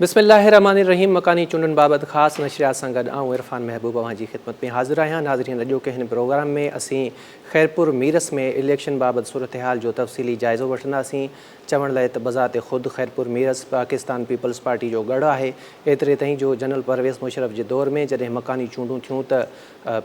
बिस्मिल्लाहिर्रहमानिर्रहीम। मकानी चूंडनि बाबति ख़ासि नशरियात सां गॾु आऊं इरफान महबूब अवांजी ख़िदमत में हाज़िर आहियां। नाज़रीन, अॼोके हिन प्रोग्राम में असीं ख़ैरपुर मीरस में इलेक्शन बाबति सूरत हाल जो तफ़सीली जाइज़ो वठंदासीं। चवण लाइ त बज़ाते ख़ुदि ख़ैरपुर मीरस पाकिस्तान पीपल्स पार्टी जो गढ़ आहे। एतिरे ताईं जो जनरल परवेज़ मुशर्रफ जे दौर में जॾहिं मकानी चूंडूं थियूं त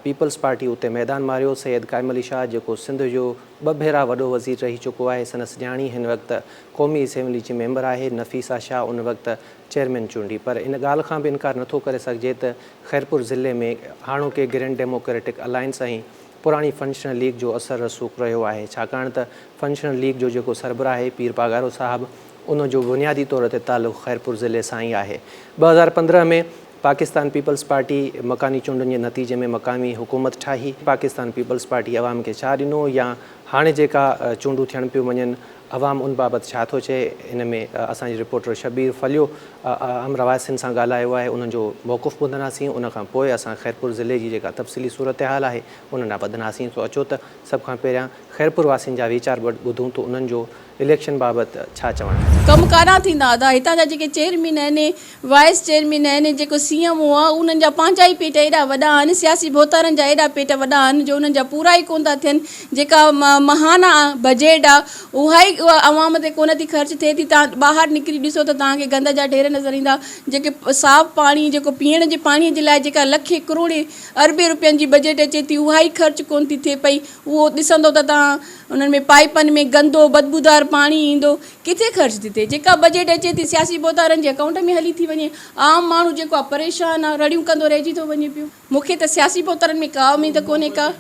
पीपल्स पार्टी उते मैदान मारियो। सैयद काइम अली शाह जेको सिंध जो 2 भेरा वॾो वज़ीर रही चुको आहे, संदसि ॼाणी हिन वक़्तु क़ौमी असेंबली जी मेंबर आहे। नफ़ीसा शाह उन वक़्तु चेयरमैन चूंडी, पर इन ॻाल्हि खां बि इनकार नथो करे सघिजे त ख़ैरपुर ज़िले में हाणोके ग्रैंड डेमोक्रेटिक अलायंस ऐं पुराणी फंक्शनल लीग जो असरु रसूख़ रहियो आहे। छाकाणि त फंक्शनल लीग जो जेको सरबराह आहे पीर पागारो साहिबु, उनजो बुनियादी तौर ते तालुक़ु ख़ैरपुर ज़िले सां ई आहे। 2015 में पाकिस्तान पीपल्स पार्टी मकानी चूंडनि जे नतीजे में मक़ामी हुकूमत ठाही। पाकिस्तान पीपल्स पार्टी अवाम खे छा ॾिनो, या हाणे जेका चूंडूं थियण पियूं वञनि अवाम उन बाबति छा थो चए, इन में असांजे रिपोर्टर शबीर फलियो अमरवासिन सां ॻाल्हायो आहे। उन्हनि जो मौक़ुफ़ ॿुधंदासीं। उन खां पोइ असां ख़ैरपुर ज़िले जी जेका तफ़सीली सूरत हाल आहे उन ॾांहुं वधंदासीं। सो अचो त सभ खां पहिरियां ख़ैरपुर वासियुनि जा वीचार ॿुधूं त उन्हनि जो इलेक्शन बाबति छा चवणु। कमु कारा थींदा हुआ। हितां जा जेके चेयरमैन आहिनि, वाइस चेयरमैन आहिनि, जेको CMO आहे, उन्हनि जा पंहिंजा ई पेट एॾा वॾा आहिनि, सियासी भोतारनि जा एॾा पेट वॾा आहिनि जो उन्हनि जा पूरा ई कोन था थियनि। जेका महाना बजट आहे उहा ई अवाम ते कोन थी ख़र्च थिए थी। तव्हां ॿाहिरि निकिरी ॾिसो त तव्हांखे गंद जा ढेर नज़र ईंदा। जेके साफ़ पाणी, जेको पीअण जे पाणीअ जे लाइ जेका लखे करोड़े अरबे रुपयनि जी बजट अचे थी, उहा ई ख़र्च कोन थी थिए पई। उहो ॾिसंदो त तव्हां उन्हनि में पाइपनि में गंदो बदबूदार पाणी ईंदो, किथे ख़र्च थी थिए। जेका बजट अचे थी सियासी बोतारनि जे अकाउंट में हली थी वञे। आम माण्हू जेको आहे परेशान आहे, रड़ियूं कंदो रहिजी थो वञे पियो। मूंखे त सियासी बोतारनि में का उमेद कोन्हे का।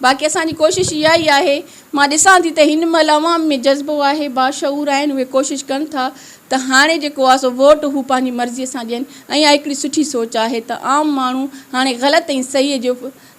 बाक़ी असांजी कोशिशि इहा ई आहे। मां ॾिसां थी त हिन महिल अवाम में जज़्बो आहे, बाशऊर आहिनि, उहे कोशिशि कनि था त हाणे जेको आहे सो वोट हू पंहिंजी मर्ज़ीअ सां ॾियनि। ऐं इहा हिकिड़ी सुठी सोच आहे त आम माण्हू हाणे ग़लति ऐं सही जो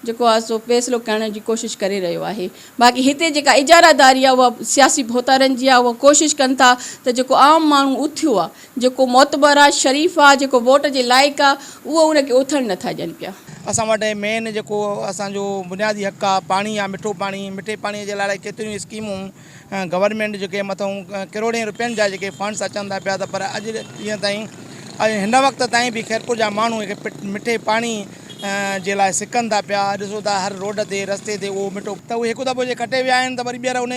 जेको आहे सो फ़ैसिलो करण जी कोशिशि करे रहियो आहे। बाक़ी हिते जेका इजारादारी आहे उहा सियासी भोतारनि जी आहे। उहा कोशिशि कनि था त जेको आम माण्हू उथियो आहे, जेको मोतबर आहे, शरीफ़ आहे, जेको वोट जे लाइक़ु आहे, उहो उनखे उथणु नथा ॾियनि पिया। असां वटि मेन जेको असांजो बुनियादी हक़ आहे पाणी आहे, मिठो पाणी। मिठे पाणीअ जे लाइ केतिरियूं स्कीमूं गवर्नमेंट जेके मथां करोड़े रुपयनि जा जेके फंड्स अचनि था पिया, त पर अॼु ॾींहं ताईं हिन वक़्त ताईं बि ख़ैरपुर जा माण्हू मिठे पाणी जे लाइ सिकनि था पिया। ॾिसो था हर रोड ते रस्ते ते उहो मिठो, त उहे हिकु दफ़ो जे खटे विया आहिनि त वरी ॿीहर उन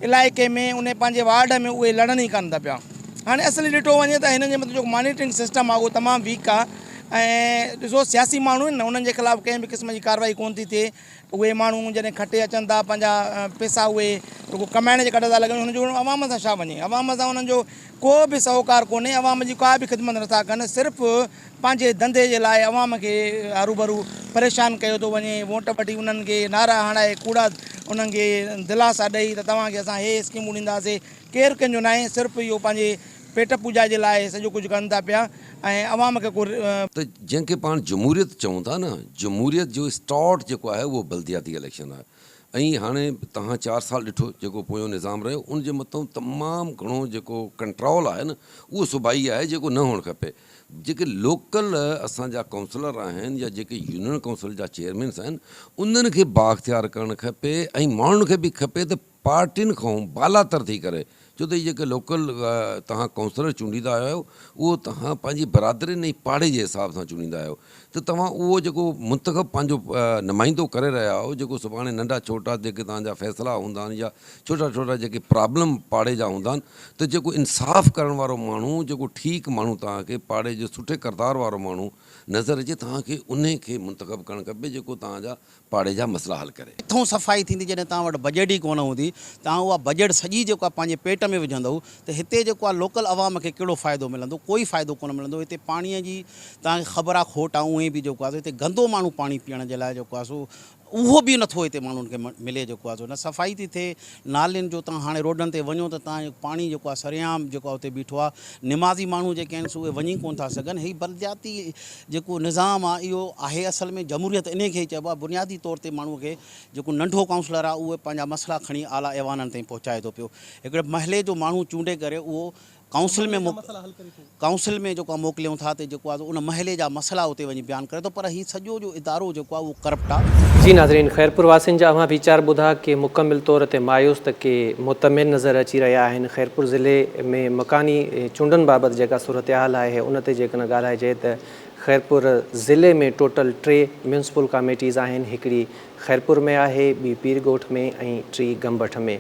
इलाइक़े में उन पंहिंजे वार्ड में उहे लड़नि ई कान था पिया। हाणे असली ॾिठो वञे त हिननि जे मथां जेको मॉनिटरिंग सिस्टम आहे उहो तमामु वीक आहे। ऐं ॾिसो सियासी माण्हू आहिनि न, उन्हनि जे ख़िलाफ़ु कंहिं बि क़िस्म जी कार्रवाई कोन थी थिए। उहे माण्हू जॾहिं खटे अचनि था पंहिंजा पैसा उहे जेको कमाइण जे कॾहिं था लॻनि, हुनजो अवाम सां छा वञे। अवाम सां उन्हनि जो को बि सहोकार कोन्हे। अवाम जी का बि ख़िदमत नथा कनि, सिर्फ़ु पंहिंजे धंधे जे लाइ अवाम खे हरू भरू परेशान कयो थो वञे। वोट वठी उन्हनि खे नारा हणाए, कूड़ा उन्हनि खे दिलासा ॾेई त तव्हांखे असां हे स्कीमूं ॾींदासीं। केरु कंहिंजो न आहे, सिर्फ़ु इहो पंहिंजे पेट पूजा जे लाइ सॼो कुझु कनि था पिया। ऐं अवाम खे को त जंहिंखे पाण जमहूरियत चऊं था न, जमहूरियत जो स्टार्ट जेको आहे उहो बल्दियाती इलेक्शन आहे। ऐं हाणे तव्हां 4 साल ॾिठो जेको पोयों निज़ाम रहियो, उनजे मथां तमामु घणो जेको कंट्रोल आहे न, उहो सुभाई आहे जेको न हुअणु खपे। जेके लोकल असांजा काउंसलर आहिनि या जेके यूनियन काउंसिल जा चेयरमैन्स आहिनि, उन्हनि खे बाख़्तियार करणु खपे। ऐं माण्हुनि खे बि खपे त पार्टियुनि खां बालातर थी करे, छो त इहे जेके लोकल तव्हां काउंसलर चूंडींदा आहियो उहो तव्हां पंहिंजी बरादरी ऐं पाड़े जे हिसाब सां चूंडींदा आहियो। त तव्हां उहो जेको मुंतख़ब पंहिंजो नुमाइंदो करे रहिया आहियो, जेको सुभाणे नंढा छोटा जेके तव्हांजा फ़ैसिला हूंदा आहिनि या छोटा छोटा जेके प्रॉब्लम पाड़े जा हूंदा आहिनि, त जेको इंसाफ़ करण वारो माण्हू, जेको ठीकु माण्हू तव्हांखे पाड़े जो सुठे किरदार वारो माण्हू नज़र अचे, तव्हांखे उन खे मुंतख़ब करणु खपे जेको तव्हांजा पाड़े जा मसइला हल करे। किथों सफ़ाई थींदी जॾहिं तव्हां वटि बजट ई कोन हूंदी, तव्हां उहा बजट सॼी जेको आहे पंहिंजे पेट में विझंदव, त हिते जेको आहे लोकल अवाम खे कहिड़ो फ़ाइदो मिलंदो? कोई फ़ाइदो कोन मिलंदो। हिते पाणीअ जी तव्हांखे ख़बर आहे खोट आहे। उहे बि जेको आहे हिते गंदो माण्हू पाणी पीअण जे लाइ जेको आहे सो उहो बि नथो हिते माण्हुनि खे मिले। जेको आहे सो न सफ़ाई थी थिए। नालियुनि जो तव्हां हाणे रोडनि ते वञो त तव्हां पाणी जेको आहे सरेआम जेको आहे हुते बीठो आहे। निमाज़ी माण्हू जेके आहिनि सो उहे वञी कोन था सघनि। हीअ बलदियाती जेको निज़ाम आहे इहो आहे असल में जमहूरियत इन खे ई चइबो आहे। बुनियादी तौर ते माण्हूअ खे जेको नंढो काउंसलर आहे उहे पंहिंजा मसइला खणी आला ऐवाननि ताईं पहुचाए थो पियो। हिकिड़े महले जो माण्हू चूंडे करे उहो काउंसिल में जेको मोकिलियूं था ते जेको आहे उन महले जा मसला उते वञी बयानु करे थो, पर हीउ सॼो जो इदारो जेको आहे उहो करप्ट आहे। जी नाज़रीन, ख़ैरपुर वासियुनि जा अव्हां वीचार ॿुधा कि मुकमिल तौर ते मायूस त के मुतमिन नज़र अची रहिया आहिनि। ख़ैरपुर ज़िले में मकानी चूंडनि बाबति जेका सूरत हाल आहे उन ते जेकॾहिं ॻाल्हाइजे त ख़ैरपुर ज़िले में टोटल 3 म्यूनसिपल कमेटीज़ आहिनि। हिकिड़ी ख़ैरपुर में आहे, ॿी पीरगोठ में ऐं 3 गंबठ में।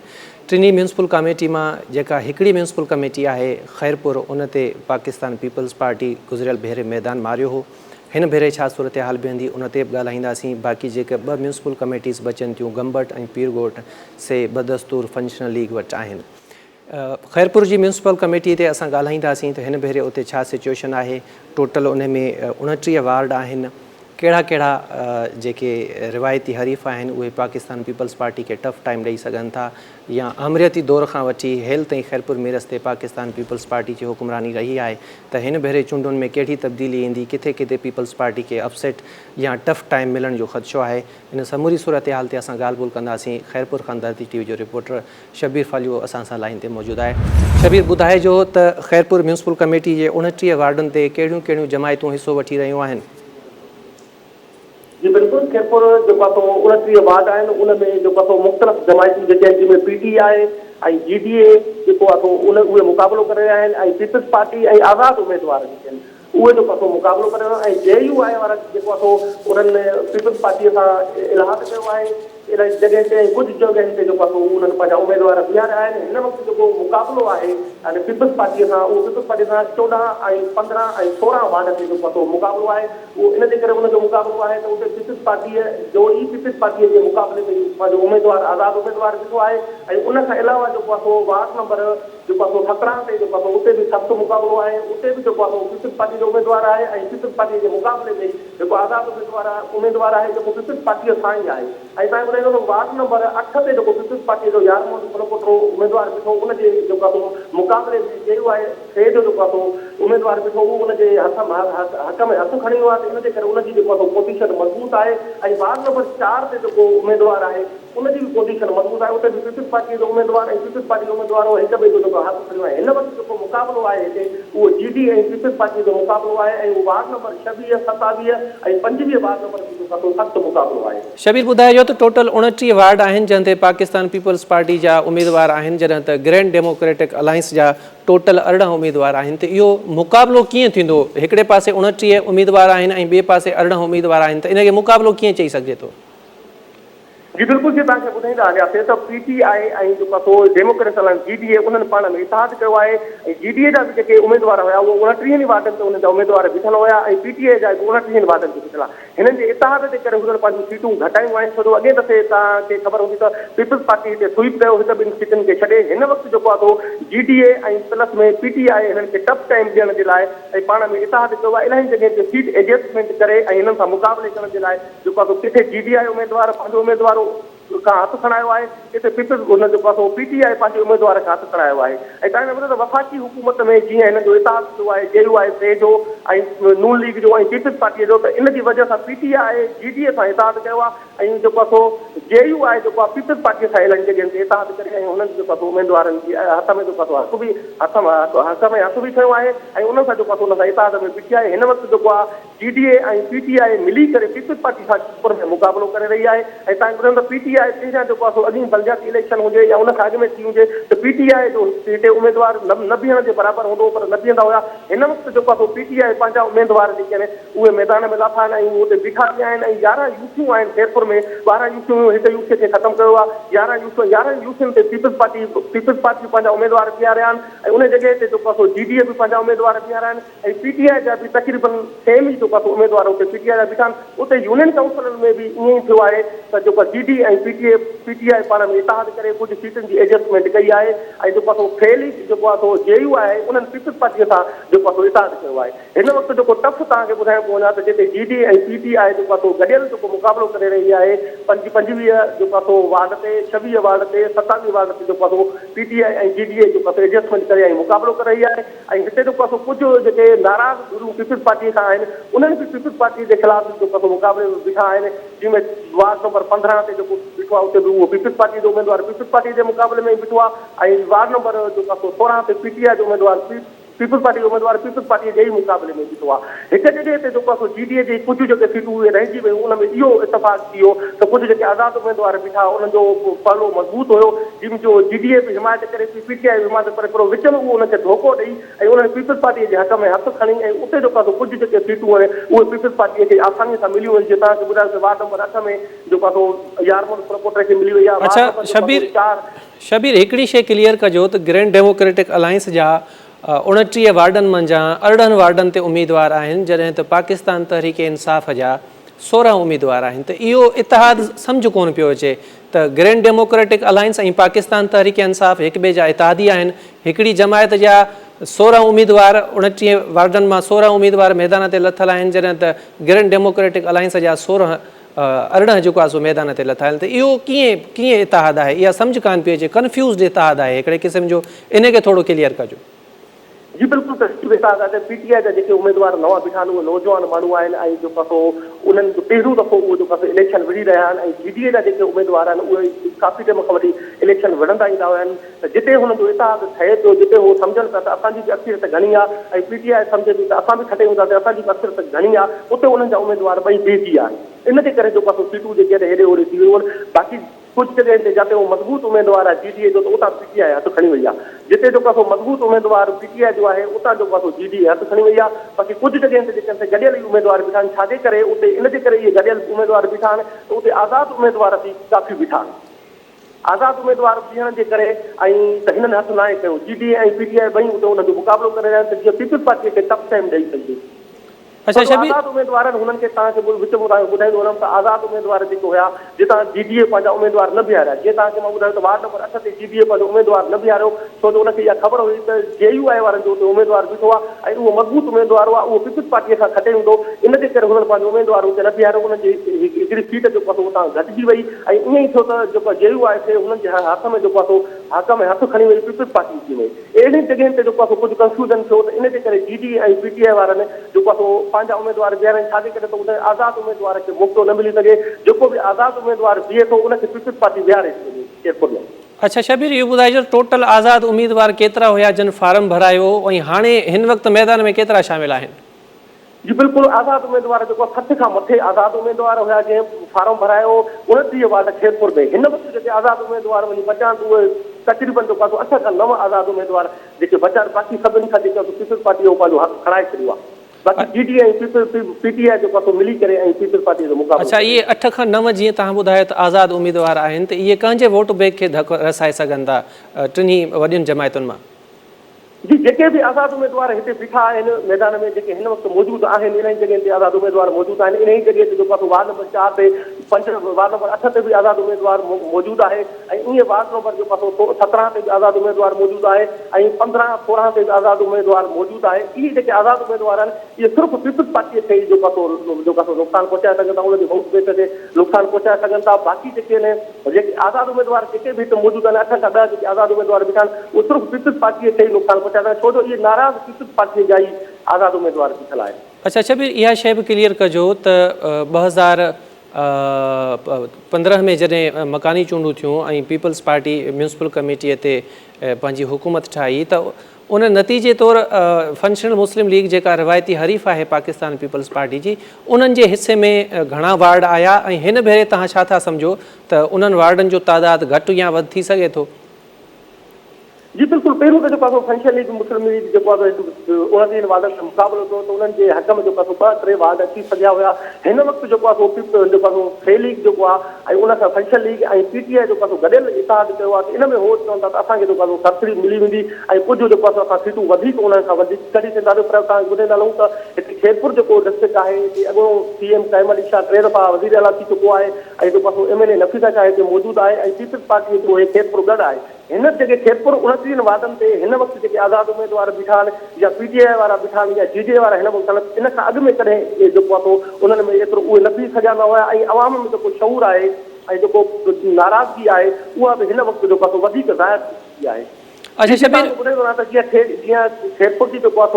टिनी म्यूनसिपल कमेटी मां जेका हिकिड़ी म्यूनसिपल कमेटी आहे ख़ैरपुर, उन ते पाकिस्तान पीपल्स पार्टी गुज़िरियल भेरे मैदान मारियो हो। हिन भेरे छा सूरत हाल बीहंदी उन ते बि ॻाल्हाईंदासीं। बाक़ी जेके 2 म्यूनसिपल कमेटीज़ बचनि थियूं, गंबठ ऐं पीरगोठ, से बदस्तूर फंक्शनल लीग वटि आहिनि। ख़ैरपुर जी म्यूनसिपल कमेटी ते असां ॻाल्हाईंदासीं त हिन भेरे उते छा सिचुएशन आहे। टोटल उन में 29 वार्ड आहिनि। कहिड़ा कहिड़ा जेके रिवायती हरीफ़ आहिनि उहे पाकिस्तान पीपल्स पार्टी खे टफ टाइम ॾेई सघनि था, या अमरियती दौर खां वठी हेल ताईं ख़ैरपुर मीरस ते पाकिस्तान पीपल्स पार्टी जी हुकुमरानी रही आहे। त हिन भेरे चूंडुनि में कहिड़ी तब्दीली ईंदी, किथे किथे पीपल्स पार्टी खे अपसेट या टफ टाइम मिलण जो ख़दशो आहे। इन समूरी सूरत हाल ते असां ॻाल्हि ॿोल कंदासीं। ख़ैरपुर खां धरती टीवी जो रिपोर्टर शबीर फालियो असां सां लाइन ते मौजूदु आहे। शबीर, ॿुधाइजो त ख़ैरपुर म्यूनसिपल कमेटी जे 29 वार्डुनि ते कहिड़ियूं कहिड़ियूं जमायतूं हिसो वठी रहियूं आहिनि? जी बिल्कुल, ख़ैरपुर जेको आहे 29 वार्ड आहिनि उनमें जेको आहे मुख़्तलिफ़ जमायतूं जेके आहिनि, जंहिंमें पीटी आहे ऐं जीडीए जेको आहे उहे मुक़ाबिलो करे रहिया आहिनि, ऐं पीपल्स पार्टी ऐं आज़ाद उमेदवार जेके आहिनि उहे जेको आहे मुक़ाबिलो करे रहिया आहिनि। ऐं जेयू आहे वारा जेको आहे उन्हनि पीपल्स पार्टीअ सां इलाहाद कयो आहे। इलाही जॻह ते कुझु जॻहियुनि ते जेको आहे उन्हनि पंहिंजा उमेदवार बीहारिया आहिनि। हिन वक़्तु जेको मुक़ाबिलो आहे यानी पीपल्स पार्टीअ सां, उहो पीपल्स पार्टीअ सां 14 ऐं 15 ऐं 16 वार्ड ते जेको आहे मुक़ाबिलो आहे। उहो इन जे करे उनजो मुक़ाबिलो आहे त उते पीपल्स पार्टीअ जो पीपल्स पार्टीअ जे मुक़ाबले में पंहिंजो उमेदवार आज़ाद उमेदवार बीठो आहे। ऐं उन खां अलावा जेको आहे वार्ड नंबर जेको आहे 17 ते जेको आहे उते बि सख़्तु मुक़ाबिलो आहे। उते बि जेको आहे पीपल्स पार्टी जो उमेदवार आहे ऐं पीपल्स पार्टीअ जे मुक़ाबले में जेको आज़ाद उमेदवार आहे जेको पीपल्स पार्टीअ सां ई आहे। ऐं तव्हांखे ॿुधाईंदो वार्ड नंबर 8 ते जेको पीपल्स पार्टीअ जो यारमो कोटरो उमेदवार बीठो, उनजे जेको आहे मुक़ाबले में जेको आहे टे जो जेको आहे उमेदवार बीठो, उहो उनजे हक़ में हथु खणी वियो आहे। त इन जे करे उनजी जेको आहे पोज़ीशन मज़बूत आहे। ऐं वार्ड नंबर 4 ते जेको उमेदवार आहे उनजी बि पोज़ीशन मज़बूत आहे। उते बि पीपल्स पार्टीअ जो उमेदवार ऐं पीपल्स पार्टी जो उमेदवार हिक ॿिए जो जेको हथु खणी वियो आहे। हिन वक़्तु जेको मुक़ाबिलो आहे हिते उहो जीडी ऐं पीपल्स पार्टीअ जो मुक़ाबिलो आहे। ऐं उहो वार्ड नंबर 26, 27 ऐं 25 वार्ड नंबर जो सख़्तु मुक़ाबिलो आहे। शबीर, ॿुधाइजो त टोटल 29 वार्ड आहिनि जंहिं ते पाकिस्तान पीपल्स पार्टी जा उमेदवार आहिनि, जॾहिं त ग्रैंड डेमोक्रेटिक अलायंस जा टोटल 18 उमेदवार आहिनि। त इहो मुक़ाबिलो कीअं थींदो? हिकिड़े पासे 29 उमेदवार आहिनि ऐं ॿिए पासे 18 उमेदवार आहिनि, त इनखे मुक़ाबिलो कीअं चई सघिजे थो? जी बिल्कुल, जी तव्हांखे ॿुधाईंदा हलियासीं त पीटीआई ऐं जेको आहे डेमोक्रेटिक अलायंस जीडीए उन्हनि पाण में इतिहाद कयो आहे। ऐं जीडीए जा बि जेके उमेदवार हुआ उहे 29 वार्डनि ते उन्हनि जा उमेदवार बीठल हुआ ऐं पीटीआई जा 29 वार्डनि ते बीठल आहे। हिननि जे इतिहाद जे करे हुननि पंहिंजूं सीटूं घटायूं आहिनि। छो अॻे दफ़े तव्हांखे ख़बर हूंदी त पीपल्स पार्टी हिते स्वीप कयो हिकु ॿिनि सीटुनि खे छॾे। हिन वक़्तु जेको आहे जीडीए ऐं प्लस में पीटीआई हिननि खे टफ टाइम ॾियण जे लाइ ऐं पाण में इतिहाद कयो आहे। इलाही जॻह ते सीट एडजस्टमेंट करे ऐं हिननि सां मुक़ाबले करण जे लाइ जेको आहे किथे जीडीआई उमेदवार पंहिंजो उमेदवार खां हथु खणायो आहे, किथे पीपल्स हुन जेको आहे पीटीआई पंहिंजे उमेदवार खे हथु खणायो आहे। ऐं तव्हांखे ॿुधो त वफ़ाक़ी हुकूमत में जीअं हिन जो इतिहाद थियो आहे जेयू आहे से जो ऐं नून लीग जो ऐं पीपल्स पार्टीअ जो, त इन जी वजह सां पीटीआई जीडीए सां इतिहाद कयो आहे। ऐं जेको आहे जेयू आहे जेको आहे पीपल्स पार्टीअ सां इलाही जॻहियुनि ते इतिहाद करे ऐं हुननि जेको आहे उमेदवारनि जी हथ में जेको आहे हथ में हथ बि खयो आहे। ऐं उन सां जेको आहे हुन सां इतिहाद में बीठी आहे। हिन वक़्तु जेको आहे जीडीए ऐं पीटीआई मिली करे पीपल्स पार्टी सां में मुक़ाबिलो करे रही आहे। ऐं तव्हांखे ॿुधाईंदो त पीटीआई तेज़ा जेको आहे अॻी बलदियाती इलेक्शन हुजे या उन खां अॻु में थी हुजे त पीटीआई जो हिते उमेदवार न बीहण जे बराबरि हूंदो, पर न बीहंदा हुआ। हिन वक़्तु जेको आहे पीटीआई पंहिंजा उमेदवार जेके आहिनि उहे मैदान में लाथा आहिनि ऐं उहे उते बीठा थिया आहिनि। ऐं 11 यूथियूं आहिनि ख़ैरपुर में, 12 यूथियूं हिकु यूथ खे ख़तमु कयो आहे। 11 यूथियुनि ते पीपल्स पार्टी पंहिंजा उमेदवार बीहारिया आहिनि। ऐं उन जॻह ते जेको आहे जीडीए बि पंहिंजा उमेदवार बीहारिया आहिनि। ऐं पीटीआई जा बि तक़रीबन सेम ई जेको आहे उमेदवार उते पीटीआई जा बीठा आहिनि। उते यूनियन काउंसिलनि में बि ईअं ई थियो आहे त जेको आहे जीडी ऐं पीटीआई पाण में इतिहाद करे कुझु सीटुनि जी एडजस्टमेंट कई आहे। ऐं जेको आहे फेल ई जेको आहे जेयू आहे उन्हनि पीपल्स पार्टीअ सां जेको आहे इतिहाद कयो आहे। हिन वक़्तु जेको टफ तव्हांखे ॿुधाइणो पवंदो आहे त जिते जीडी ऐं पीटीआई जेको आहे गॾियल जेको मुक़ाबिलो करे रही आहे 25 जेको आहे वार्ड ते, 26 वार्ड ते, 27 वार्ड ते जेको आहे पीटीआई ऐं जीडीए जेको आहे एडजस्टमेंट करे ऐं मुक़ाबिलो करे रही आहे। ऐं हिते जेको आहे कुझु जेके नाराज़ गुरू पीपल्स पार्टीअ खां आहिनि उन्हनि बि पीपल्स पार्टी जे ख़िलाफ़ जेको आहे मुक़ाबले में बीठा आहिनि, जंहिंमें वार्ड नंबर नंबर 15 ते जेको बीठो आहे उते बि उहो पीपल्स पार्टी जो उमेदवार पीपल्स पार्टी जे मुक़ाबले में बीठो आहे ऐं वार्ड नंबर जेको आहे 16 ते पीटीआई जो उमेदवार पीपल्स पार्टी जो उमेदवार पीपल्स पार्टी जे ई मुक़ाबले में बीठो आहे। हिक जॻह ते जेको आहे जीडीए जी कुझु जेके सीटूं उहे रहिजी वियूं उन में इहो इतफ़ाक़ थी वियो त कुझु जेके आज़ाद उमेदवार बीठा उन्हनि जो पहलो मज़बूत हुयो जिन जो जीडीए बि हिमायत करे पीटीआई बि हिमायत करे पर विच में उहो उनखे धोखो ॾेई ऐं उन्हनि पीपल्स पार्टीअ जे हक़ में हथु खणी ऐं उते जेको आहे कुझु जेके सीटूं आहिनि उहे पीपल्स पार्टीअ खे आसानीअ सां मिलियूं आहिनि जीअं तव्हांखे ॿुधायो त वार्ड नंबर 8 में जेको आहे यारमल प्रकोटे खे मिली वई आहे। अच्छा शबीर हिकिड़ी शइ क्लियर कजो त ग्रैंड डेमोक्रेटिक अलायंस जा 29 वार्डनि मंझां 18 वार्डनि ते उम्मीदवार आहिनि जॾहिं त पाकिस्तान तहरीक इंसाफ़ जा 16 उम्मीदवार आहिनि त इहो इतिहाद सम्झ कोन पियो अचे त ग्रैंड डेमोक्रेटिक अलायंस ऐं पाकिस्तान तहरीक इंसाफ़ हिक ॿिए जा इतिहादी आहिनि हिकिड़ी जमायत जा 16 उम्मीदवार 29 वार्डनि मां 16 उम्मीदवार मैदान ते लथल आहिनि जॾहिं त ग्रैंड डेमोक्रेटिक अलायंस जा 18 जेको आहे सो मैदान ते लथा आहिनि त इहो कीअं इतिहाद आहे इहा सम्झ कान पई अचे कन्फ्यूज़ड इतिहाद आहे हिकिड़े क़िस्म जो इनखे थोरो क्लियर कजो। जी बिल्कुलु त पीटीआई जा जेके उमेदवार नवां बीठा आहिनि उहे नौजवान माण्हू आहिनि ऐं जेको आहे उन्हनि जो पहिरियों दफ़ो उहो जेको आहे इलेक्शन विड़ी रहिया आहिनि ऐं जीडीए जा जेके उमेदवार आहिनि उहे काफ़ी टाइम खां वठी इलेक्शन विढ़ंदा ईंदा हुआ आहिनि त जिते हुननि जो इतिहाद ठहे पियो जिते उहो सम्झनि पिया त असांजी बि अक्सरियत घणी आहे ऐं पीटीआई सम्झे थी त असां बि खटेयूं था त असांजी बि अक्सरियत घणी आहे उते उन्हनि जा उमेदवार ॿई बेजी आहिनि इन जे करे जेको आहे सीटूं जेके हेॾे होॾे थी वियूं आहिनि। बाक़ी कुझु जॻहियुनि ते जिते उहो मज़बूत उमेदवार आहे जीडीए जो त उतां पीटीआई हथु खणी वई आहे जिते जेको आहे मज़बूत उमेदवार पीटीआई जो आहे उतां जेको आहे जीडीए हथु खणी वई आहे। बाक़ी कुझु जॻहियुनि ते जेके गॾियल उमेदवार बीठा आहिनि छाजे करे उते इन जे करे इहे गॾियल उमेदवार बीठा आहिनि त उते आज़ाद उमेदवार बि काफ़ी बीठा आहिनि आज़ाद उमेदवार बीहण जे करे ऐं त हिननि हथु नाहे कयो जीडीए ऐं पीटीआई ॿई उते हुननि जो मुक़ाबिलो करे रहिया आहिनि त जीअं पीपल्स पार्टीअ खे टफ टाइम ॾेई सघे। अच्छा शबीर आज़ाद उमेदवार आहिनि हुननि खे तव्हांखे विच में ॿुधाईंदो वञां त आज़ाद उमेदवार जेके हुया जितां जीडीए पंहिंजा उमेदवार न बीहारिया जीअं तव्हांखे मां ॿुधायो त वार्ड नंबर 8 ते जीडीए पंहिंजो उमेदवार न बीहारियो छो जो हुनखे इहा ख़बर हुई त जेयूआई वारनि जो उते उमेदवार बीठो आहे ऐं उहो मज़बूत उमेदवार हुआ उहो पीपल्स पार्टीअ खां खटे हूंदो इन जे करे हुननि पंहिंजो उमेदवार उते न बीहारियो उन्हनि जी हिकिड़ी सीट जेको आहे उतां घटिजी वई ऐं ईअं ई थियो त जेको जेयूआई थे हुननि जे हथ में जेको आहे हक़ में हथु खणी वई पीपल्स पार्टी थी वई अहिड़ी जॻहियुनि ते जेको आहे कुझु कंफ्यूजन थियो त इन जे करे जीडीए ऐं पीटीआई वारनि जेको आहे पंहिंजा उमेदवार बीहारिया छाजे करे त उन आज़ाद उमेदवार खे मौक़ो न मिली सघे जेको बि आज़ाद उमेदवार बीहे थो उनखे पीपल्स पार्टी बीहारे थी वञे शेरपुर में। अच्छा शबीर इहो ॿुधाइजो टोटल आज़ाद उम्मीदवार केतिरा हुया जिन फार्म भरायो ऐं हाणे हिन वक़्तु मैदान में केतिरा शामिल आहिनि? जी बिल्कुलु आज़ाद उमेदवार जेको 60 खां मथे आज़ाद उमेदवार हुया जंहिं फार्म भरायो 29 वार्ड खेरपुर में हिन वक़्तु जेके आज़ाद उमेदवार वञी बचा उहे तक़रीबन जेको आहे 8 खां 9 आज़ाद उमेदवार जेके बचा बाक़ी सभिनी खां जेके पीपल्स पार्टी जो पंहिंजो हक़ खणाए छॾियो आहे बाक़ी जीडीए ऐं पीटीआई जेको आहे मिली करे ऐं पीपल्स पार्टी जो मुक़ाबिलो। अच्छा इहे 8 खां 9 जीअं तव्हां ॿुधायो त आज़ाद उम्मीदवार आहिनि त इहे कंहिंजे वोट बैंक खे धकु रसाए सघनि था टिनी वॾियुनि जमायतुनि मां? जी जेके बि आज़ाद उमेदवार हिते बीठा आहिनि मैदान में जेके हिन वक़्तु मौजूदु आहिनि इन्हनि जॻहियुनि ते आज़ाद उमेदवार मौजूदु आहिनि इन ई जॻह ते जेको आहे वार्ड नंबर 4 ते 5 वार्ड नंबर 8 ते बि आज़ाद उमेदवार मौजूदु आहे ऐं ईअं वार्ड नंबर जेको आहे 17 ते बि आज़ाद उमेदवार मौजूदु आहे ऐं 15 16 ते बि आज़ाद उमेदवार मौजूदु आहे। इहे जेके आज़ाद उमेदवार आहिनि इहे सिर्फ़ु पीपल्स पार्टीअ खे ई जेको आहे नुक़सानु पहुचाए सघनि था उनजे वोट बैंक ते नुक़सानु पहुचाए सघनि था। बाक़ी जेके आहिनि जेके आज़ाद उमेदवार जेके बि हिते मौजूदु आहिनि 8 खां 10 जेके आज़ाद उमेदवार बीठा आहिनि उहे सिर्फ़ु पीपल्स पार्टीअ खे ई नुक़सानु पहुचाए सघनि छो जो इहे नाराज़ पीपल्स पार्टीअ जा ई आज़ाद उमेदवार बीठल आहिनि। अच्छा शबीर इहा शइ बि क्लियर कजो त 2015 में जॾहिं मकानी चूंडूं थियूं ऐं पीपल्स पार्टी म्यूनिसिपल कमेटीअ ते पंहिंजी हुकूमत ठाही त उन नतीजे तौरु फंक्शनल मुस्लिम लीग जेका रिवायती हरीफ़ आहे पाकिस्तान पीपल्स पार्टी जी उन्हनि जे हिसे में घणा वार्ड आया ऐं हिन भेरे तव्हां छा था सम्झो त उन्हनि वार्डनि जो तादादु घटि या वधि थी सघे थो? जी बिल्कुलु पहिरियों त जेको आहे फंक्शनल लीग मुस्लिम लीग जेको आहे 29 वार्डनि सां मुक़ाबिलो कयो त उन्हनि जे हक़ में जेको आहे 2-3 वार्ड अची सघिया हुया। हिन वक़्तु जेको आहे फे लीग जेको आहे ऐं उन सां फंक्शनल लीग ऐं पीटीआई जेको आहे गॾियल इतिहाद कयो आहे त इन में हो चवनि था त असांखे जेको आहे सब्सिडी मिली वेंदी ऐं कुझु जेको आहे असां सीटूं वधीक उन्हनि खां वधीक कढी सघंदा। पर तव्हां ॿुधंदा हलूं त हिते खेरपुर जेको डिस्ट्रिक्ट आहे हिते अॻो सीएम काइम अली शाह 3 दफ़ा वज़ीर आला थी चुको आहे ऐं जेको आहे एमएलए नफ़ीसा शाह हिते मौजूदु आहे ऐं पीपल्स पार्टी जो खेरपुर गढ़ आहे। हिन जॻह खेरपुर 29 वार्डनि ते हिन वक़्तु जेके आज़ाद उमेदवार बीठा आहिनि या पीटीआई वारा बीठा आहिनि या जीडीए वारा हिन वक़्तु इन खां अॻु में कॾहिं जेको आहे उन्हनि में एतिरो उहे न थी सघिया न हुया ऐं अवाम में जेको शऊर आहे ऐं जेको नाराज़गी आहे उहा बि हिन वक़्तु जेको आहे वधीक ज़ाहिर थी आहे। अच्छा शबीर ॿुधाईंदो त जीअं खेरपुर जी जेको आहे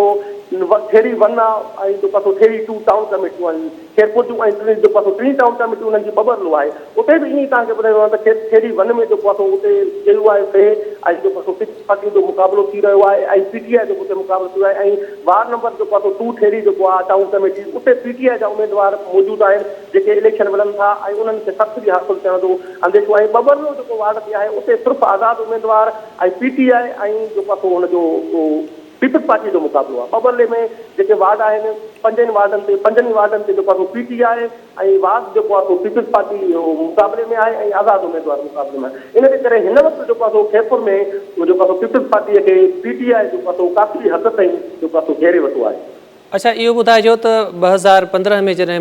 थेरी 1 आहे ऐं जेको आहे थेरी 2 टाउन कमेटियूं आहिनि खैरपुर जूं ऐं जेको आहे 3 टाउन कमेटियूं उन्हनि जी ॿ आहे उते बि ईअं तव्हांखे ॿुधायो आहे त थेरी 1 में जेको आहे उते चयो आहे पे ऐं जेको आहे पीपल्स पार्टी जो मुक़ाबिलो थी रहियो आहे ऐं PTI जो उते मुक़ाबिलो थी रहियो आहे ऐं वार्ड नंबर जेको आहे 2 थेरी जेको आहे टाउन कमेटी उते PTI जा उमेदवार मौजूदु आहिनि जेके इलेक्शन लड़नि था ऐं उन्हनि खे सब्सिडी हासिलु थियण जो अंदेशो आहे ॿ जेको वार्ड ते आहे उते सिर्फ़ु आज़ादु उमेदवार ऐं PTI ऐं जेको आहे हुनजो पीपल्स पार्टी जो मुक़ाबिलो आहे ॿ में जेके वार्ड आहिनि 5 वार्डनि ते जेको आहे PTI ऐं वार्ड जेको आहे पीपल्स पार्टी मुक़ाबले में आहे ऐं आज़ादु उमेदवार मुक़ाबले में आहे इन जे करे हिन वक़्तु जेको आहे खैरपुर में जेको आहे पीपल्स पार्टीअ खे PTI जेको आहे काफ़ी हद ताईं जेको आहे घेरे वरितो आहे। अच्छा, इहो ॿुधाइजो त 2015 में जॾहिं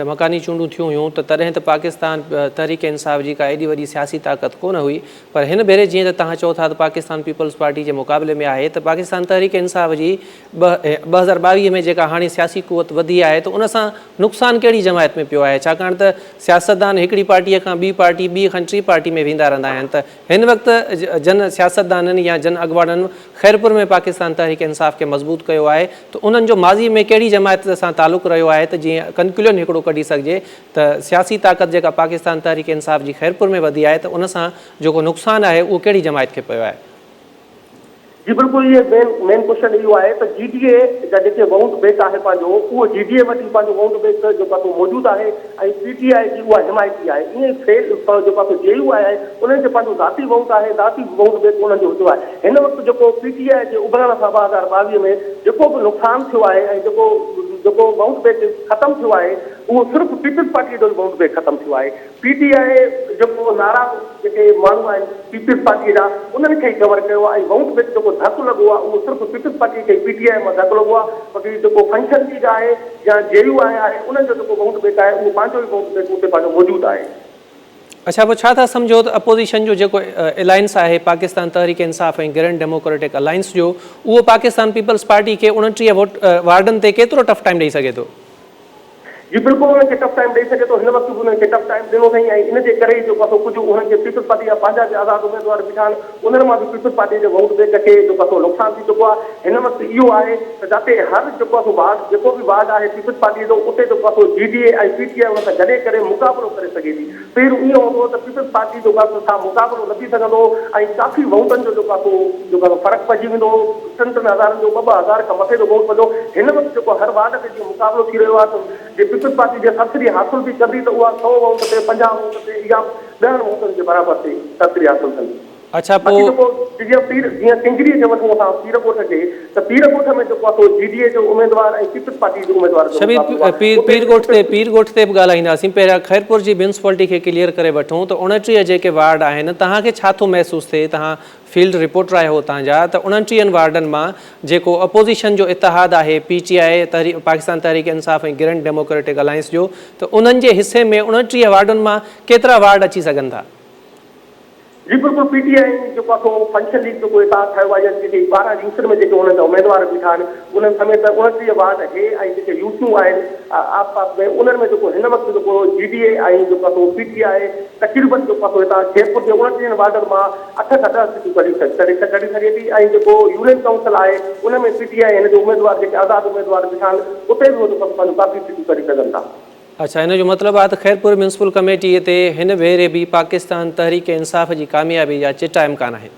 मकानी चूंडूं थियूं हुयूं त तॾहिं त पाकिस्तान तहरीक इंसाफ़ जी का एॾी वॾी सियासी ताक़त कोन हुई, पर हिन भेरे जीअं त तव्हां चओ था त पाकिस्तान पीपल्स पार्टी जे मुक़ाबले में आहे, त पाकिस्तान तहरीक इंसाफ़ जी 2022 में जेका हाणे सियासी कुवत वधी आहे त उन सां नुक़सानु कहिड़ी जमायत में पियो आहे? छाकाणि त सियासतदान हिकिड़ी पार्टीअ खां ॿी पार्टी, ॿी खां टी पार्टी में वेंदा रहंदा आहिनि, त हिन वक़्तु जन सियासतदाननि या जन अॻवाननि खैरपुर में पाकिस्तान तहरीक इंसाफ़ खे मज़बूत कयो आहे, त उन्हनि जो माज़ी में कहिड़ी जमायत सां तालुक़ु रहियो आहे त जीअं कंक्लूजन हिकिड़ो कढी सघिजे त सियासी ताक़त जेका पाकिस्तान तहरीक इंसाफ़ जी खैरपुर में वधी आहे त उन सां जेको नुक़सानु आहे उहो कहिड़ी जमायत खे पियो आहे? जी बिल्कुलु, इहे मेन क्वेश्चन इहो आहे त GDA जा जेके वाउंड बेक आहे पंहिंजो उहो GDA वटि पंहिंजो वाउंड बेक जेको आहे मौजूदु आहे ऐं PTI जी उहा हिमायती आहे। ईअं फेल जेको आहे JU आहे उन्हनि जो पंहिंजो ज़ाती वाउंड आहे, ज़ाती वाउंड बेक उन्हनि जो हुजो आहे। हिन वक़्तु जेको PTI जे उभरण सां 2022 में जेको बि नुक़सानु थियो आहे ऐं जेको वाउंड बेक ख़तमु थियो आहे उहो सिर्फ़ु पीपल्स पार्टी जो वाउंड बेक ख़तमु थियो आहे। PTI जेको नाराज़ जेके माण्हू आहिनि पीपल्स पार्टीअ जा उन्हनि खे ई कवर कयो आहे ऐं वाउंड बेक जेको धकु लॻो आहे उहो सिर्फ़ु पीपल्स पार्टी खे PTI मां धकु लॻो आहे। बाक़ी जेको फंक्शन लीग आहे या JU आहे उन्हनि जो जेको वाउंड बेक आहे उहो पंहिंजो ई वाउंड बेक उते पंहिंजो मौजूदु आहे। अच्छा, पोइ छा था सम्झो त अपोज़िशन जो जेको अलायंस आहे पाकिस्तान तहरीक इंसाफ़ ऐं ग्रैंड डेमोक्रेटिक अलायंस जो, उहो पाकिस्तान पीपल्स पार्टी खे 29 वार्डनि ते केतिरो टफ टाइम ॾेई सघे थो? जी बिल्कुलु, उन्हनि खे टफ टाइम ॾेई सघे थो। हिन वक़्तु बि उन्हनि खे टफ टाइम ॾिनो अथई ऐं इन जे करे ई जेको आहे कुझु उन्हनि खे पीपल्स पार्टी जा पंहिंजा बि आज़ादु उमेदवार बीठा आहिनि, उन्हनि मां बि पीपल्स पार्टी जे वाउंड बेक खे जेको आहे नुक़सानु थी चुको आहे। हिन वक़्तु इहो आहे त जिते हर जेको आहे वार्ड जेको बि वार्ड आहे पीपल्स पार्टी जो उते जेको आहे GDA ऐं PTI उन सां गॾे करे मुक़ाबिलो करे सघे थी। पहिरियों ईअं हूंदो त पीपल्स पार्टी जो सां मुक़ाबिलो न थी सघंदो ऐं काफ़ी वाउंडनि जो जेको आहे फ़र्क़ु पइजी वेंदो, 3 हज़ारनि जो 2,000 खां मथे जो वाउंड पवंदो। हिन वक़्तु जेको हर वार्ड ते जीअं मुक़ाबिलो थी रहियो आहे त जे पीपल्स पार्टी जे सब्सिडी हासिल बि कंदी त उहा 100 वाउंड ते 50 वाउंड ते या 10 वाउंडनि जे बराबरि ते सब्सिडी हासिल कंदी। अच्छा, पोइ जीअं सिंगरी जे वठूं असां पीरकोट खे त पीरकोट में जेको आहे GDA जो उमेदवार ऐं पीपल्स पार्टी जो उमेदवार पीरकोट ते बि ॻाल्हाईंदासीं। पहिरियां खैरपुर जी म्यूनिसिपैलिटी खे क्लियर करे वठूं त 29 जेके वार्ड आहिनि तव्हांखे छा थो महसूसु थिए? तव्हां फील्ड रिपोर्टर आहियो तव्हांजा, त 29 वार्डनि मां जेको अपोज़िशन जो इतिहाद आहे PTI पाकिस्तान तहरीक इंसाफ़ ऐं ग्रैंड डेमोक्रेटिक अलायंस जो, त उन्हनि जे हिसे में 29 वार्डनि मां केतिरा वार्ड अची सघनि था? जी बिल्कुलु, PTI जेको आहे फंक्शन लीग जेको इतिहाद ठाहियो आहे या जेके 12 यूसन में जेके उन्हनि जा उमेदवार बीठा आहिनि उन्हनि समेत 29 वार्ड हे ऐं जेके यूसूं आहिनि आसपास में उन्हनि में जेको हिन वक़्तु जेको GDA ऐं जेको आहे PTI तक़रीबन जेको आहे हितां खैरपुर जे 29 वार्डनि मां 8 खां 10 सीटूं कढी सघे थी ऐं जेको यूनियन काउंसिल आहे उन में PTI हिन जो उमेदवार जेके आज़ादु उमेदवार बीठा आहिनि उते बि उहो पंहिंजो काफ़ी सीटूं कढी सघनि था। अच्छा, हिन जो मतिलबु आहे त खैरपुर म्यूनिसिपल कमेटीअ ते हिन भेरे बि पाकिस्तान तहरीक इंसाफ़ जी कामयाबी जा चिटा इम्कान आहिनि।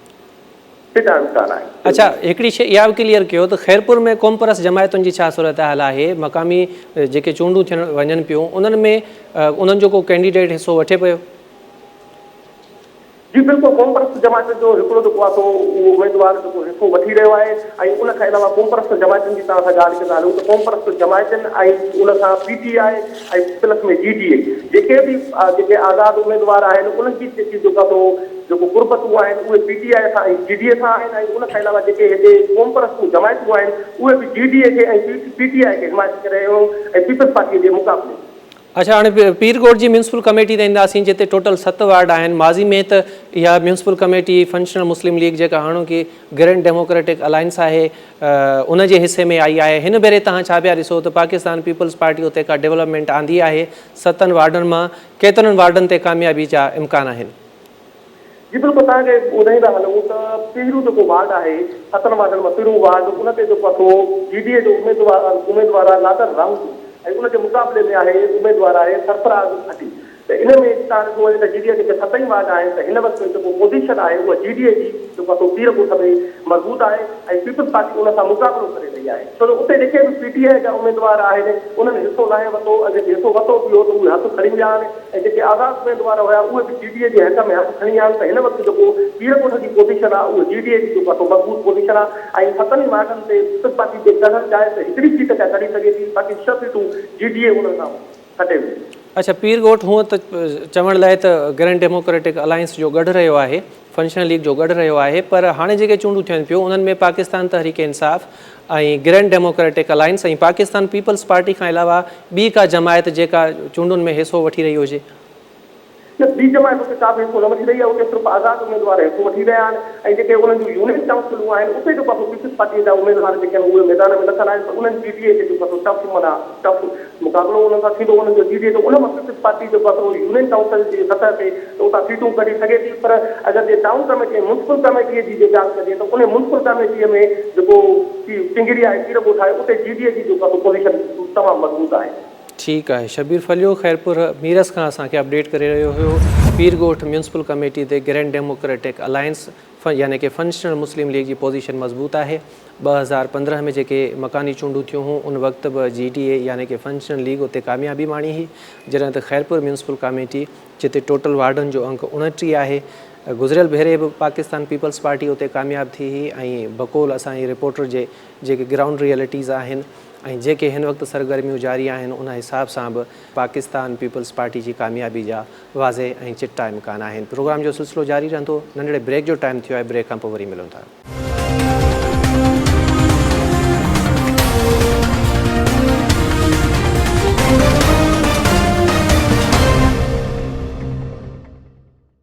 अच्छा, हिकिड़ी शइ इहा बि क्लियर कयो त खैरपुर में कोमपरस जमायतुनि जी छा सूरत हाल आहे? मक़ामी जेके चूंडूं थियण वञनि पियूं उन्हनि में उन्हनि जो को कैंडिडेट हिसो वठे पियो? जी बिल्कुलु, कोमपरस्त जमायत जो हिकिड़ो जेको आहे उहो उमेदवार जेको हिसो वठी रहियो आहे ऐं उन खां अलावा कोमपरस्त जमायतुनि जी तव्हां सां ॻाल्हि कंदा हलूं त कोमपरस्त जमायतुनि ऐं उन सां PTI ऐं प्लस में GDA जेके बि जेके आज़ादु उमेदवार आहिनि उन्हनि जी जेकी जेको कुर्बतूं आहिनि उहे PTI सां ऐं GDA सां आहिनि ऐं उन खां अलावा जेके हिते कोमपरस्त जमायतूं आहिनि उहे बि GDA खे ऐं PTI खे हिमायत करे रहियूं ऐं पीपल्स पार्टीअ जे मुक़ाबले। अच्छा, हाणे पीरकोट जी म्यूनिसिपल कमेटी ते ईंदासीं जिते टोटल 7 वार्ड आहिनि। माज़ी में त इहा म्यूनिसिपल कमेटी फंक्शनल मुस्लिम लीग जेका हाणोकी ग्रैंड डेमोक्रेटिक अलायंस आहे उन जे हिसे में आई आहे। हिन भेरे तव्हां छा पिया ॾिसो त पाकिस्तान पीपल्स पार्टी उते का डेवलपमेंट आंदी आहे? 7 वार्डनि मां केतिरनि वार्डनि ते कामयाबी जा इम्कान आहिनि? जी बिल्कुलु तव्हांखे ॿुधाईंदा हलूं त पहिरियों जेको वार्ड आहे 7 वार्डनि मां पहिरियों वार्ड उन ते जेको आहे जीडीए जो उमेदवार आहे नादर राउत ऐं उनजे मुक़ाबले में आहे उमेदवार आहे सरफराज़ अटी। त इन में तव्हां ॾिठो वञे त जीडीए जेके 7 ई वार्ड आहिनि त हिन वक़्तु जेको पोज़ीशन आहे उहा जीडीए जी जेको आहे पीर ॻोठ में मज़बूत आहे ऐं पीपल्स पार्टी उन सां मुक़ाबिलो करे रही आहे। छो जो उते जेके बि पीटीआई जा उमेदवार आहिनि उन्हनि हिसो लाहे वरितो ऐं जेके हिसो वरितो बि हो त उहे हथु खणी विया आहिनि ऐं जेके आज़ाद उमेदवार हुया उहे बि जीडीए जे हक़ में हथु खणी विया आहिनि। त हिन वक़्तु जेको पीर ॻोठ जी पोज़ीशन आहे उहा जीडीए जी जेको आहे मज़बूत पोज़ीशन आहे ऐं 7 वार्डनि ते पीपल्स पार्टी जे कढणु चाहे त हिकिड़ी सीट ते कढी सघे थी, बाक़ी 6 सीटूं जीडीए उन सां खटे वई। अच्छा, पीर ॻोठ हूअं त चवण लाइ त ग्रैंड डेमोक्रेटिक अलायंस जो गॾु रहियो आहे, फंक्शनल लीग जो गॾु रहियो आहे, पर हाणे जेके चूंडूं थियनि पियूं उन्हनि में पाकिस्तान तहरीक इंसाफ़ ऐं ग्रैंड डेमोक्रेटिक अलायंस ऐं पाकिस्तान पीपल्स पार्टी खां अलावा ॿी का जमायत जेका चूंडुनि में हिसो वठी रही हुजे? न ॿी जमायत उते का बि हिसो न वठी रही आहे, उते सिर्फ़ु आज़ाद उमेदवार हिसो वठी रहिया आहिनि ऐं जेके उन्हनि जूं यूनियन काउंसिलूं आहिनि उते जेको आहे पीपल्स पार्टीअ जा उमेदवार जेके आहिनि उहे मैदान में लथल आहिनि। त उन्हनि जीडीए खे जेको आहे टफ मुक़ाबिलो उन्हनि सां थींदो उन्हनि जो जीडीए जो उन मां पीपल्स पार्टी जेको आहे यूनियन काउंसिल जी सतह ते उतां सीटूं कढी सघे थी। पर अगरि जे टाउन कमेटी ऐं म्युनिसिपल कमेटीअ जी जे ॻाल्हि कजे त उन म्युनिसिपल कमेटीअ में जेको टिंगरी आहे पीर ॻोठ आहे उते जीडीए जी जेको आहे पोज़ीशन तमामु मज़बूत आहे। ठीकु आहे, शबीर फलियो खैरपुर मीरस खां असांखे अपडेट करे रहियो हुयो। पीर ॻोठ म्यूनसिपल कमेटी ते ग्रैंड डेमोक्रेटिक अलायंस यानी कि फंक्शनल मुस्लिम लीग जी पोज़ीशन मज़बूत आहे। 2015 में जेके मकानी चूंडूं थियूं हुयूं उन वक़्तु बि जीडीए यानी कि फंक्शनल लीग उते कामयाबी माणी हुई, जॾहिं त खैरपुर म्यूनसिपल कमेटी जिते टोटल वार्डनि जो अंक 29 आहे, गुज़िरियल भेरे बि पाकिस्तान पीपल्स पार्टी उते कामयाबु थी हुई। ऐं बक़ौल असांजी रिपोर्टर जे जेके ग्राउंड रियलिटीज़ आहिनि ऐं जेके हिन वक़्तु सरगर्मियूं जारी आहिनि उन हिसाब सां बि पाकिस्तान पीपल्स पार्टी जी कामयाबी जा वाज़े ऐं चिटा इम्कान आहिनि। प्रोग्राम जो सिलसिलो जारी रहंदो, नंढड़े ब्रेक जो टाइम थियो आहे, ब्रेक खां पोइ वरी मिलूं था।